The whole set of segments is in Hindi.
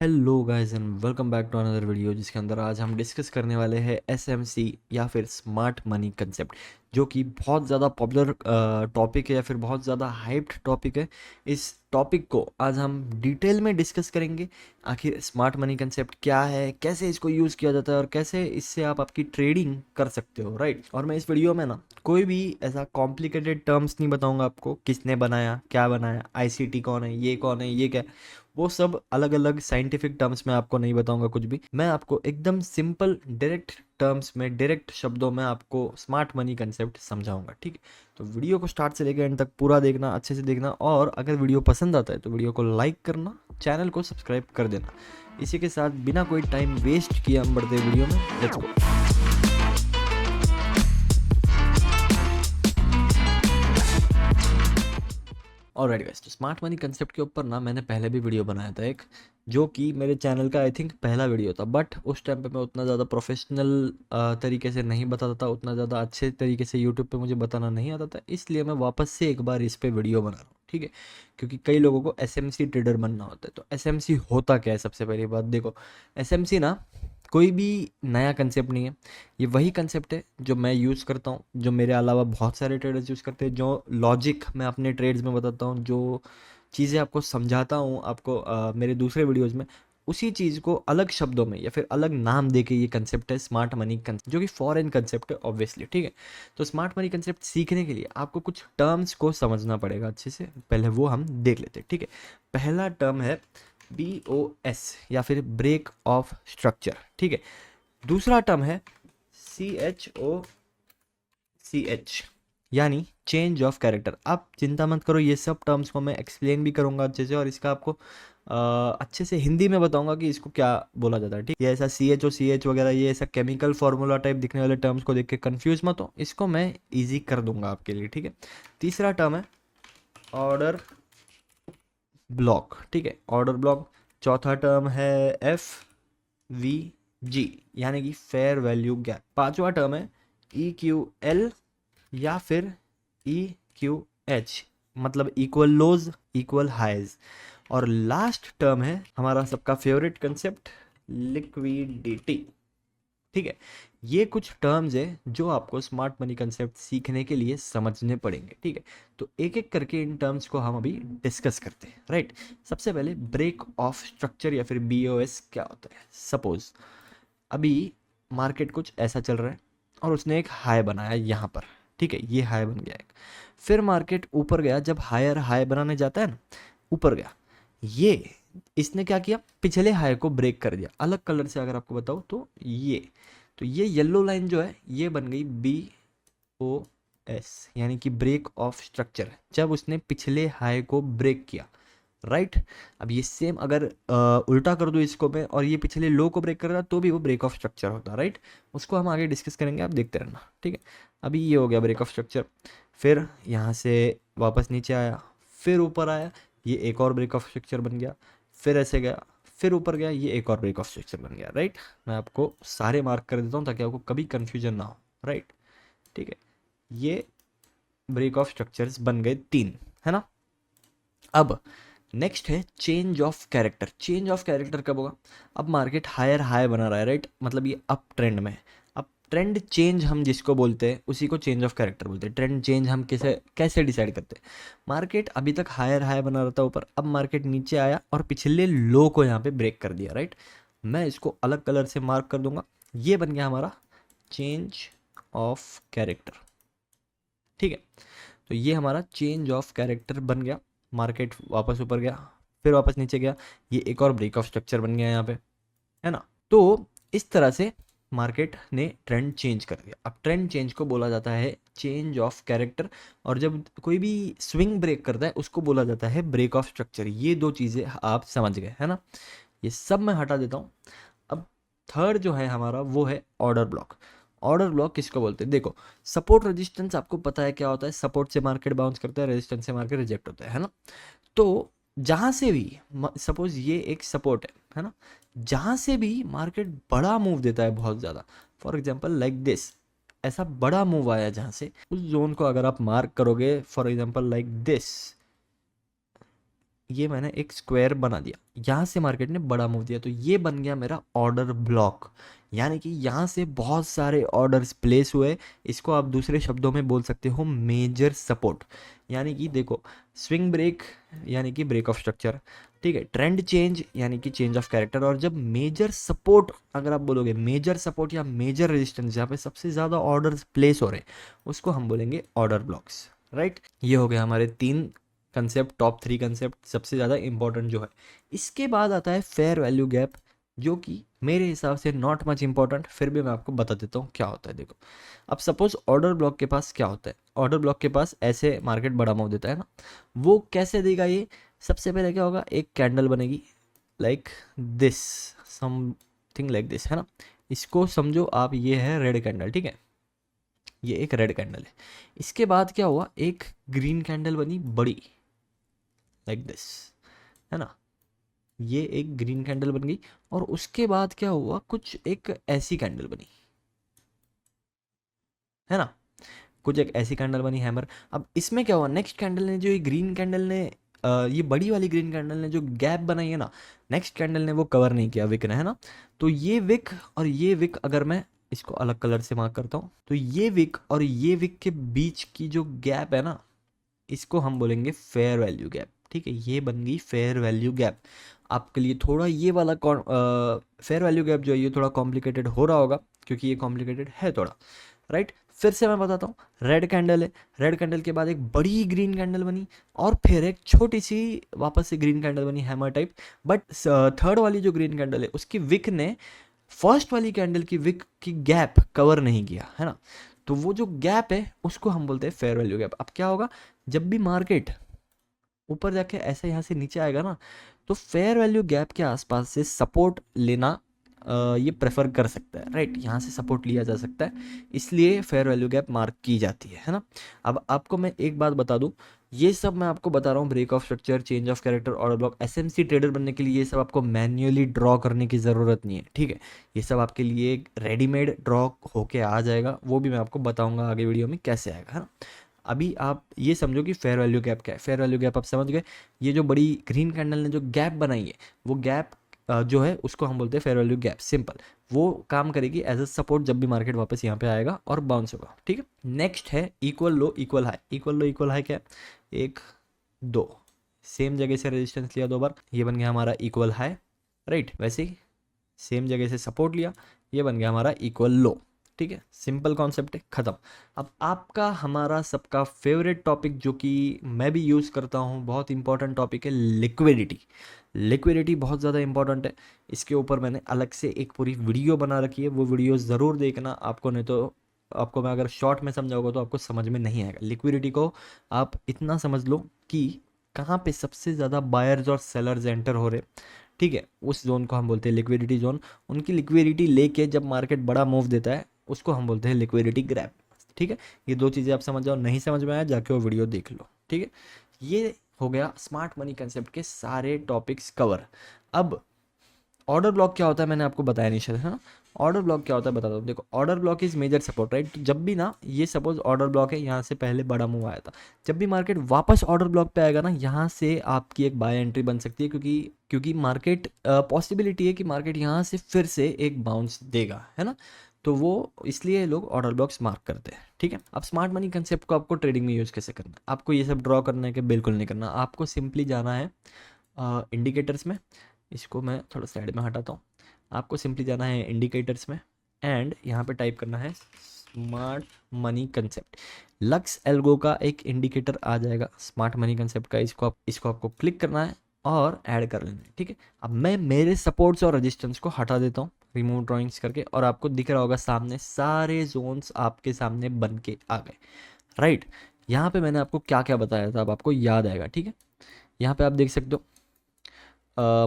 Hello guys and welcome back to another video जिसके अंदर आज हम डिस्कस करने वाले हैं एसएमसी या फिर स्मार्ट मनी कंसेप्ट, जो कि बहुत ज़्यादा पॉपुलर टॉपिक है या फिर बहुत ज़्यादा हाइप्ड टॉपिक है। इस टॉपिक को आज हम डिटेल में डिस्कस करेंगे। आखिर स्मार्ट मनी कंसेप्ट क्या है, कैसे इसको यूज़ किया जाता है और कैसे इससे आप आपकी ट्रेडिंग कर सकते हो, राइट। और मैं इस वीडियो में ना कोई भी ऐसा कॉम्प्लिकेटेड टर्म्स नहीं बताऊंगा आपको, किसने बनाया, क्या बनाया, आईसीटी कौन है, ये क्या है। वो सब अलग अलग साइंटिफिक टर्म्स में आपको नहीं बताऊंगा कुछ भी। मैं आपको एकदम सिंपल डायरेक्ट टर्म्स में, डायरेक्ट शब्दों में आपको स्मार्ट मनी कंसेप्ट समझाऊंगा, ठीक है। तो वीडियो को स्टार्ट से लेकर एंड तक पूरा देखना, अच्छे से देखना। और अगर वीडियो पसंद आता है तो वीडियो को लाइक करना, चैनल को सब्सक्राइब कर देना। इसी के साथ बिना कोई टाइम वेस्ट किए हम बढ़ते वीडियो में, लेट्स गो। ऑलराइट गाइस, तो स्मार्ट मनी कंसेप्ट के ऊपर ना मैंने पहले भी वीडियो बनाया था एक, जो कि मेरे चैनल का आई थिंक पहला वीडियो था। बट उस टाइम पे मैं उतना ज़्यादा प्रोफेशनल तरीके से नहीं बताता था, उतना ज़्यादा अच्छे तरीके से यूट्यूब पे मुझे बताना नहीं आता था। इसलिए मैं वापस से एक बार इस पे वीडियो बना रहा हूँ, ठीक है। क्योंकि कई लोगों को एसएमसी ट्रेडर बनना होता है। तो एसएमसी होता क्या है, सबसे पहली बात देखो। एसएमसी ना कोई भी नया कंसेप्ट नहीं है। ये वही कंसेप्ट है जो मैं यूज़ करता हूँ, जो मेरे अलावा बहुत सारे ट्रेडर्स यूज़ करते हैं। जो लॉजिक मैं अपने ट्रेड्स में बताता हूँ, जो चीज़ें आपको समझाता हूँ आपको मेरे दूसरे वीडियोज़ में, उसी चीज़ को अलग शब्दों में या फिर अलग नाम देके ये कंसेप्ट है स्मार्ट मनी कंसेप्ट, जो कि फॉरेन कंसेप्ट है ऑब्वियसली, ठीक है। तो स्मार्ट मनी कंसेप्ट सीखने के लिए आपको कुछ टर्म्स को समझना पड़ेगा अच्छे से। पहले वो हम देख लेते हैं, ठीक है। पहला टर्म है BOS या फिर ब्रेक ऑफ स्ट्रक्चर, ठीक है। दूसरा टर्म है CHOCH यानी चेंज ऑफ कैरेक्टर। आप चिंता मत करो, ये सब टर्म्स को मैं एक्सप्लेन भी करूंगा अच्छे से, और इसका आपको अच्छे से हिंदी में बताऊंगा कि इसको क्या बोला जाता है, ठीक है। ये ऐसा CHOCH वगैरह, ये ऐसा केमिकल फार्मूला टाइप दिखने वाले टर्म्स को देख के कंफ्यूज मत हो, इसको मैं इजी कर दूंगा आपके लिए, ठीक है। तीसरा टर्म है ऑर्डर ब्लॉक, ठीक है, ऑर्डर ब्लॉक। चौथा टर्म है FVG यानी कि फेयर वैल्यू गैप। पांचवा टर्म है EQL या फिर EQH, मतलब इक्वल लोज इक्वल हाइज। और लास्ट टर्म है हमारा सबका फेवरेट कंसेप्ट, लिक्विडिटी, ठीक है। ये कुछ टर्म्स है जो आपको स्मार्ट मनी कंसेप्ट सीखने के लिए समझने पड़ेंगे, ठीक है। तो एक एक करके इन टर्म्स को हम अभी डिस्कस करते हैं, राइट। सबसे पहले ब्रेक ऑफ स्ट्रक्चर या फिर BOS क्या होता है। सपोज अभी मार्केट कुछ ऐसा चल रहा है और उसने एक हाई बनाया यहाँ पर, ठीक है। ये हाई बन गया एक, फिर मार्केट ऊपर गया। जब हायर हाई बनाने जाता है ना, ऊपर गया, ये इसने क्या किया, पिछले हाई को ब्रेक कर दिया। अलग कलर से अगर आपको बताऊँ तो ये येलो लाइन जो है ये बन गई BOS यानी कि ब्रेक ऑफ स्ट्रक्चर, जब उसने पिछले हाई को ब्रेक किया, राइट। अब ये सेम अगर उल्टा कर दो इसको मैं, और ये पिछले लो को ब्रेक कर रहा तो भी वो ब्रेक ऑफ स्ट्रक्चर होता, राइट। उसको हम आगे डिस्कस करेंगे, आप देखते रहना, ठीक है। अभी ये हो गया ब्रेक ऑफ स्ट्रक्चर, फिर यहाँ से वापस नीचे आया, फिर ऊपर आया, ये एक और ब्रेक ऑफ स्ट्रक्चर बन गया, फिर ऐसे गया, फिर ऊपर गया, ये एक और ब्रेक ऑफ स्ट्रक्चर बन गया, राइट। मैं आपको सारे मार्क कर देता हूँ ताकि आपको कभी कन्फ्यूजन ना हो, राइट, ठीक है। ये ब्रेक ऑफ स्ट्रक्चर्स बन गए 3, है ना। अब नेक्स्ट है change of character. Change of character कब होगा, अब मार्केट हायर हाई बना रहा है, राइट, मतलब ये अप ट्रेंड में है। अब ट्रेंड चेंज हम जिसको बोलते हैं उसी को चेंज ऑफ कैरेक्टर बोलते हैं। ट्रेंड चेंज हम कैसे कैसे डिसाइड करते हैं। मार्केट अभी तक हायर हाई बना रहा था ऊपर, अब मार्केट नीचे आया और पिछले लो को यहाँ पे ब्रेक कर दिया, राइट। मैं इसको अलग कलर से मार्क कर दूंगा, ये बन गया हमारा चेंज ऑफ कैरेक्टर, ठीक है। तो ये हमारा चेंज ऑफ कैरेक्टर बन गया। मार्केट वापस ऊपर गया, फिर वापस नीचे गया, ये एक और ब्रेक ऑफ स्ट्रक्चर बन गया यहाँ पे, है ना। तो इस तरह से मार्केट ने ट्रेंड चेंज कर दिया। अब ट्रेंड चेंज को बोला जाता है चेंज ऑफ कैरेक्टर, और जब कोई भी स्विंग ब्रेक करता है उसको बोला जाता है ब्रेक ऑफ स्ट्रक्चर। ये दो चीज़ें आप समझ गए, है ना। ये सब मैं हटा देता हूँ। अब थर्ड जो है हमारा वो है ऑर्डर ब्लॉक। ऑर्डर ब्लॉक किसको बोलते हैं, देखो। सपोर्ट रेजिस्टेंस आपको पता है क्या होता है। सपोर्ट से मार्केट बाउंस करता है, रेजिस्टेंस से मार्केट रिजेक्ट होता है ना। तो जहां से भी सपोज ये एक सपोर्ट है ना, जहां से भी मार्केट बड़ा मूव देता है बहुत ज़्यादा, फॉर एग्जांपल लाइक दिस, ऐसा बड़ा मूव आया जहां से, उस जोन को अगर आप मार्क करोगे फॉर एग्जांपल लाइक दिस, ये मैंने एक स्क्वायर बना दिया, यहाँ से मार्केट ने बड़ा मूव दिया, तो ये बन गया मेरा ऑर्डर ब्लॉक। यानी कि यहाँ से बहुत सारे ऑर्डर्स प्लेस हुए। इसको आप दूसरे शब्दों में बोल सकते हो मेजर सपोर्ट। यानी कि देखो, स्विंग ब्रेक यानी कि ब्रेक ऑफ स्ट्रक्चर, ठीक है, ट्रेंड चेंज यानी कि चेंज ऑफ कैरेक्टर, और जब मेजर सपोर्ट, अगर आप बोलोगे मेजर सपोर्ट या मेजर रेजिस्टेंस, जहाँ पे सबसे ज़्यादा ऑर्डर्स प्लेस हो रहे हैं, उसको हम बोलेंगे ऑर्डर ब्लॉक्स, राइट। ये हो गया हमारे 3 कंसेप्ट, टॉप 3 कंसेप्ट, सबसे ज़्यादा इंपॉर्टेंट जो है। इसके बाद आता है फेयर वैल्यू गैप, जो कि मेरे हिसाब से नॉट मच इंपॉर्टेंट, फिर भी मैं आपको बता देता हूँ क्या होता है। देखो, अब सपोज ऑर्डर ब्लॉक के पास क्या होता है, ऑर्डर ब्लॉक के पास ऐसे मार्केट बड़ा मूव देता है ना, वो कैसे देगा ये, सबसे पहले क्या होगा, एक कैंडल बनेगी like this, something like this, है ना। इसको समझो आप, ये है रेड कैंडल, ठीक है, ये एक रेड कैंडल है। इसके बाद क्या हुआ, एक ग्रीन कैंडल बनी बड़ी लाइक दिस, है ना, ये एक ग्रीन कैंडल बन गई। और उसके बाद क्या हुआ, कुछ एक ऐसी कैंडल बनी, है ना, कुछ एक ऐसी कैंडल बनी हैमर। अब इसमें क्या हुआ, नेक्स्ट कैंडल ने, जो ये ग्रीन कैंडल ने, ये बड़ी वाली ग्रीन कैंडल ने जो गैप बनाई है ना, नेक्स्ट कैंडल ने वो कवर नहीं किया, विक ने, है ना। तो ये विक और ये विक, अगर मैं इसको अलग कलर से मार्क करता हूँ, तो ये विक और ये विक के बीच की जो गैप है ना, इसको हम बोलेंगे फेयर वैल्यू गैप, ठीक है। ये बन गई फेयर वैल्यू गैप। आपके लिए थोड़ा ये वाला फेयर वैल्यू गैप जो है, ये थोड़ा कॉम्प्लिकेटेड हो रहा होगा, क्योंकि ये कॉम्प्लिकेटेड है थोड़ा, राइट। फिर से मैं बताता हूँ, रेड कैंडल है, रेड कैंडल के बाद एक बड़ी ग्रीन कैंडल बनी, और फिर एक छोटी सी वापस से ग्रीन कैंडल बनी हैमर टाइप। बट थर्ड वाली जो ग्रीन कैंडल है, उसकी विक ने फर्स्ट वाली कैंडल की विक की गैप कवर नहीं किया, है ना। तो वो जो गैप है उसको हम बोलते हैं फेयर वैल्यू गैप। अब क्या होगा, जब भी मार्केट ऊपर जाके ऐसे यहाँ से नीचे आएगा ना, तो फेयर वैल्यू गैप के आसपास से सपोर्ट लेना ये प्रेफर कर सकता है, राइट। यहाँ से सपोर्ट लिया जा सकता है, इसलिए फेयर वैल्यू गैप मार्क की जाती है ना। अब आपको मैं एक बात बता दूं, ये सब मैं आपको बता रहा हूँ, break of structure, change of character, order block, SMC trader बनने के लिए ये सब आपको मैन्युअली ड्रॉ करने की ज़रूरत नहीं है, ठीक है। ये सब आपके लिए रेडीमेड ड्रॉ होके आ जाएगा, वो भी मैं आपको बताऊंगा आगे वीडियो में कैसे आएगा, है ना। अभी आप ये समझो कि फेयर वैल्यू गैप क्या है। फेयर वैल्यू गैप आप समझ गए, ये जो बड़ी ग्रीन कैंडल ने जो गैप बनाई है, वो गैप जो है उसको हम बोलते हैं फेयर वैल्यू गैप, सिंपल। वो काम करेगी एज अ सपोर्ट जब भी मार्केट वापस यहाँ पे आएगा और बाउंस होगा, ठीक है। नेक्स्ट है इक्वल लो इक्वल हाई। इक्वल लो इक्वल हाई क्या है, 1 2, सेम जगह से रेजिस्टेंस लिया 2 बार, ये बन गया हमारा इक्वल हाई, राइट। वैसे ही सेम जगह से सपोर्ट लिया, ये बन गया हमारा इक्वल लो, ठीक है। सिंपल कॉन्सेप्ट है, खत्म। अब आपका हमारा सबका फेवरेट टॉपिक, जो कि मैं भी यूज़ करता हूँ, बहुत इंपॉर्टेंट टॉपिक है, लिक्विडिटी। लिक्विडिटी बहुत ज़्यादा इंपॉर्टेंट है, इसके ऊपर मैंने अलग से एक पूरी वीडियो बना रखी है, वो वीडियो ज़रूर देखना आपको, नहीं तो आपको मैं अगर शॉर्ट में समझाऊंगा तो आपको समझ में नहीं आएगा। लिक्विडिटी को आप इतना समझ लो कि कहाँ पे सबसे ज़्यादा बायर्स और सेलर्स एंटर हो रहे, ठीक है, उस जोन को हम बोलते हैं लिक्विडिटी जोन। उनकी लिक्विडिटी लेके जब मार्केट बड़ा मूव देता है, उसको हम बोलते हैं लिक्विडिटी ग्रैब, ठीक है। ये 2 चीज़ें आप समझ जाओ, नहीं समझ में आया जाके वो वीडियो देख लो, ठीक है। ये हो गया स्मार्ट मनी कंसेप्ट के सारे टॉपिक्स कवर। अब ऑर्डर ब्लॉक क्या होता है, मैंने आपको बताया नहीं शायद, है ना। ऑर्डर ब्लॉक क्या होता है बताता हूँ। देखो, order block is major support, right. तो जब भी ना, ये सपोज ऑर्डर ब्लॉक है, यहाँ से पहले बड़ा मूव आया था, जब भी मार्केट वापस ऑर्डर ब्लॉक पे आएगा ना, यहाँ से आपकी एक बाय एंट्री बन सकती है, क्योंकि क्योंकि मार्केट पॉसिबिलिटी है कि मार्केट यहाँ से फिर से एक बाउंस देगा, है ना। तो वो इसलिए लोग ऑर्डर ब्लॉक्स मार्क करते हैं, ठीक है। अब स्मार्ट मनी कंसेप्ट को आपको ट्रेडिंग में यूज़ कैसे करना है, आपको ये सब ड्रॉ करने के बिल्कुल नहीं करना, आपको सिंपली जाना है इंडिकेटर्स में। इसको मैं थोड़ा साइड में हटाता हूँ। आपको सिंपली जाना है इंडिकेटर्स में, एंड यहाँ पे टाइप करना है smart money concept. Lux algo का एक इंडिकेटर आ जाएगा स्मार्ट मनी कंसेप्ट का, इसको आपको क्लिक करना है और ऐड कर लेना है, ठीक है। अब मैं मेरे सपोर्ट्स और रेजिस्टेंस को हटा देता हूँ रिमूव ड्राइंग्स करके, और आपको दिख रहा होगा सामने सारे जोन्स आपके सामने बन के आ गए, राइट। यहाँ पे मैंने आपको क्या क्या बताया था, अब आपको याद आएगा, ठीक है। यहाँ पे आप देख सकते हो,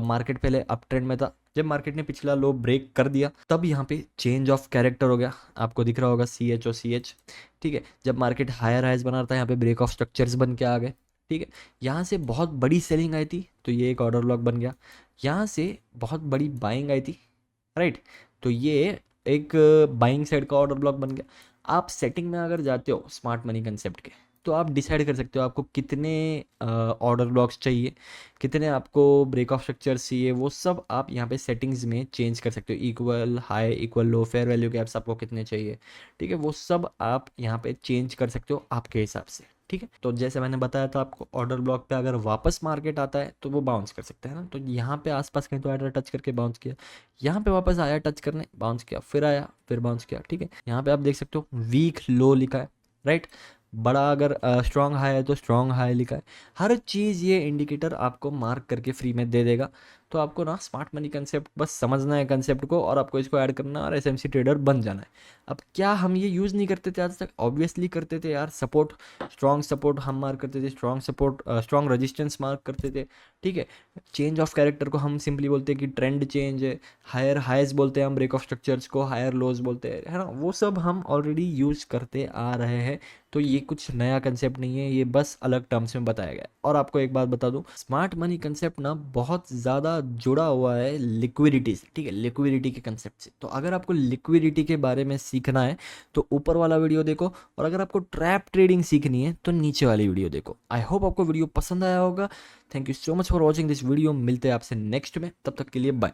मार्केट पहले अप ट्रेंड में था, जब मार्केट ने पिछला लो ब्रेक कर दिया, तब यहाँ पे चेंज ऑफ कैरेक्टर हो गया, आपको दिख रहा होगा CH और CH, ठीक है। जब मार्केट हायर हाइज बना रहा था, यहाँ पे ब्रेक ऑफ स्ट्रक्चर्स बन के आ गए, ठीक है। यहाँ से बहुत बड़ी सेलिंग आई थी, तो ये एक ऑर्डर ब्लॉक बन गया। यहाँ से बहुत बड़ी बाइंग आई थी, राइट, तो ये एक बाइंग साइड का ऑर्डर ब्लॉक बन गया। आप सेटिंग में अगर जाते हो स्मार्ट मनी कंसेप्ट के, तो आप डिसाइड कर सकते हो आपको कितने ऑर्डर ब्लॉक्स चाहिए, कितने आपको ब्रेक ऑफ स्ट्रक्चर चाहिए, वो सब आप यहाँ पे सेटिंग्स में चेंज कर सकते हो। इक्वल, हाई, इक्वल, लो, फेयर वैल्यू गैप्स आपको कितने चाहिए, ठीक है, वो सब आप यहाँ पे चेंज कर सकते हो आपके हिसाब से, ठीक है। तो जैसे मैंने बताया था आपको, ऑर्डर ब्लॉक पे अगर वापस मार्केट आता है तो वो बाउंस कर सकते हैं ना, तो यहाँ पे आसपास कहीं तो आया, टच करके बाउंस किया, यहाँ पे वापस आया टच करने, बाउंस किया, फिर आया, फिर बाउंस किया, ठीक है। यहाँ पे आप देख सकते हो वीक लो लिखा है, राइट। बड़ा अगर स्ट्रॉन्ग हाई है तो स्ट्रॉन्ग हाई लिखा है। हर चीज़ ये इंडिकेटर आपको मार्क करके फ्री में दे देगा। तो आपको ना स्मार्ट मनी कंसेप्ट बस समझना है कंसेप्ट को, और आपको इसको ऐड करना है और एसएमसी ट्रेडर बन जाना है। अब क्या हम ये यूज़ नहीं करते थे आज तक? ऑब्वियसली करते थे यार। सपोर्ट, स्ट्रॉन्ग सपोर्ट हम मार्क करते थे, strong support, strong resistance mark करते थे, ठीक है। चेंज ऑफ कैरेक्टर को हम सिंपली बोलते हैं कि ट्रेंड चेंज है। हायर हाइज बोलते हैं हम ब्रेक ऑफ स्ट्रक्चर्स को, हायर लोज बोलते हैं, है ना। वो सब हम ऑलरेडी यूज़ करते आ रहे हैं, तो ये कुछ नया कंसेप्ट नहीं है, ये बस अलग टर्म्स में बताया गया है। और आपको एक बात बता दूं, स्मार्ट मनी कंसेप्ट ना बहुत ज़्यादा जुड़ा हुआ है लिक्विडिटी से, ठीक है, लिक्विडिटी के कंसेप्ट से। तो अगर आपको लिक्विडिटी के बारे में सीखना है तो ऊपर वाला वीडियो देखो, और अगर आपको ट्रैप ट्रेडिंग सीखनी है तो नीचे वाली वीडियो देखो। आई होप आपको वीडियो पसंद आया होगा। Thank you so much for watching this video. मिलते हैं आपसे नेक्स्ट में, तब तक के लिए बाय।